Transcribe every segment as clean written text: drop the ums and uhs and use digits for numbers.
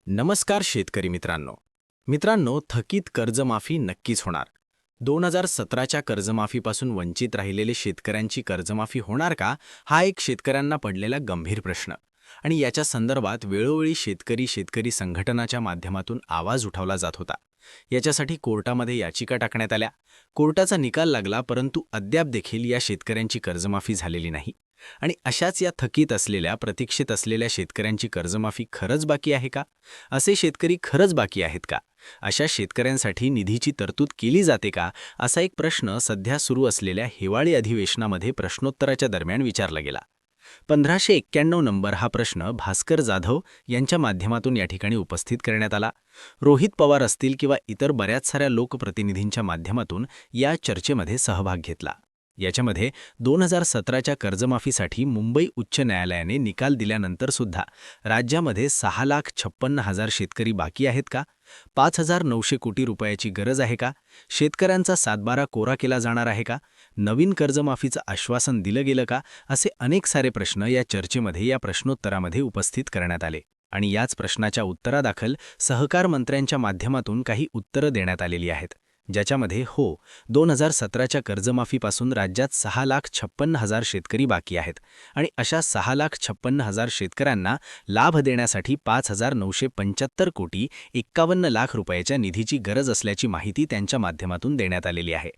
नमस्कार शेतकरी मित्रांनो, थकीत कर्जमाफी नक्कीच होणार. 2017च्या कर्जमाफीपासून वंचित राहिलेले शेतकऱ्यांची कर्जमाफी होणार का, हा एक शेतकऱ्यांना पडलेला गंभीर प्रश्न. आणि याच्या संदर्भात वेळोवेळी शेतकरी संघटनाच्या माध्यमातून आवाज उठवला जात होता. याच्यासाठी कोर्टामध्ये याचिका टाकण्यात आल्या. कोर्टाचा निकाल लागला, परंतु अद्याप देखील या शेतकऱ्यांची कर्जमाफी झालेली नाही. आणि अशाच या थकीत असलेल्या, प्रतीक्षित असलेल्या शेतकऱ्यांची कर्जमाफी खरंच बाकी आहे का? असे शेतकरी खरंच बाकी आहेत का? अशा शेतकऱ्यांसाठी निधीची तरतूद केली जाते का? असा एक प्रश्न सध्या सुरू असलेल्या हिवाळी अधिवेशनामध्ये प्रश्नोत्तराच्या दरम्यान विचारला गेला. 1591 नंबर हा प्रश्न भास्कर जाधव यांच्या माध्यमातून या ठिकाणी उपस्थित करण्यात आला. रोहित पवार असतील किंवा इतर बऱ्याच साऱ्या लोकप्रतिनिधींच्या माध्यमातून या चर्चेमध्ये सहभाग घेतला. याच्यामध्ये 2017च्या कर्जमाफीसाठी मुंबई उच्च न्यायालयाने निकाल दिल्यानंतर सुद्धा राज्यामध्ये 6,56,000 शेतकरी बाकी आहेत का? 5,900 कोटी रुपयाची गरज आहे का? शेतकऱ्यांचा सातबारा कोरा केला जाणार आहे का? नवीन कर्जमाफीचं आश्वासन दिलं गेलं का? असे अनेक सारे प्रश्न या चर्चेमध्ये, या प्रश्नोत्तरामध्ये उपस्थित करण्यात आले. आणि याच प्रश्नाच्या उत्तरादाखल सहकार मंत्र्यांच्या माध्यमातून काही उत्तरं देण्यात आलेली आहेत, ज्याच्यामध्ये 2017च्या कर्जमाफीपासून राज्यात 6,56,000 शेतकरी बाकी आहेत आणि अशा 6,56,000 शेतकऱ्यांना लाभ देण्यासाठी 5,975 कोटी 51 लाख रुपयाच्या निधीची गरज असल्याची माहिती त्यांच्या माध्यमातून देण्यात आलेली आहे.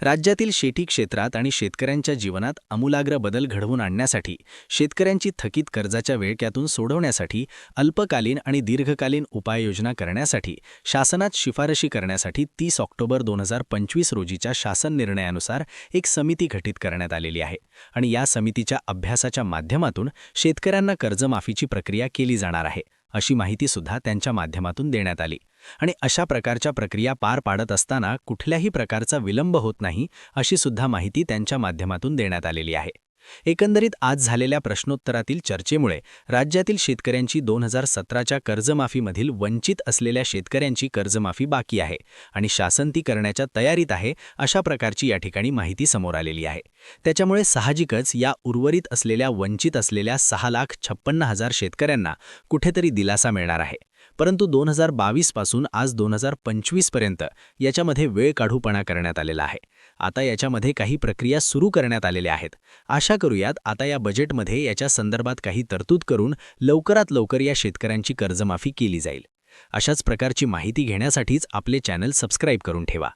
राज्यातील शेती क्षेत्रात आणि शेतकऱ्यांच्या जीवनात आमूलाग्र बदल घडवून आणण्यासाठी, शेतकऱ्यांची थकीत कर्जाच्या विळख्यातून सोडवण्यासाठी, अल्पकालीन आणि दीर्घकालीन उपाययोजना करण्यासाठी शासनात शिफारशी करण्यासाठी 30 ऑक्टोबर 2025 रोजीच्या शासन निर्णयानुसार एक समिती गठीत करण्यात आलेली आहे. आणि या समितीच्या अभ्यासाच्या माध्यमातून शेतकऱ्यांना कर्जमाफीची प्रक्रिया केली जाणार आहे, अशी माहितीसुद्धा त्यांच्या माध्यमातून देण्यात आली. आणि अशा प्रकारच्या प्रक्रिया पार पाडत असताना कुठल्याही प्रकारचा विलंब होत नाही, अशी सुद्धा माहिती त्यांच्या माध्यमातून देण्यात आलेली आहे. एकंदरीत आज झालेल्या प्रश्नोत्तरातील चर्चेमुळे राज्यातील शेतकऱ्यांची 2017च्या कर्जमाफीमधील वंचित असलेल्या शेतकऱ्यांची कर्जमाफी बाकी आहे आणि शासन ती करण्याच्या तयारीत आहे, अशा प्रकारची या ठिकाणी माहिती समोर आलेली आहे. त्याच्यामुळे साहजिकच या उर्वरित असलेल्या, वंचित असलेल्या 6,56,000 शेतकऱ्यांना कुठेतरी दिलासा मिळणार आहे. परंतु 2022 पासून आज 2025 पर्यंत याच्यामध्ये वेळ काढूपणा करण्यात आलेला आहे. आता याच्यामध्ये काही प्रक्रिया सुरू करण्यात आलेल्या आहेत. आशा करूयात आता या बजेटमध्ये याच्या संदर्भात काही तरतूद करून लवकरात लवकर या शेतकऱ्यांची कर्जमाफी केली जाईल. अशाच प्रकारची माहिती घेण्यासाठीच आपले चॅनल सबस्क्राईब करून ठेवा.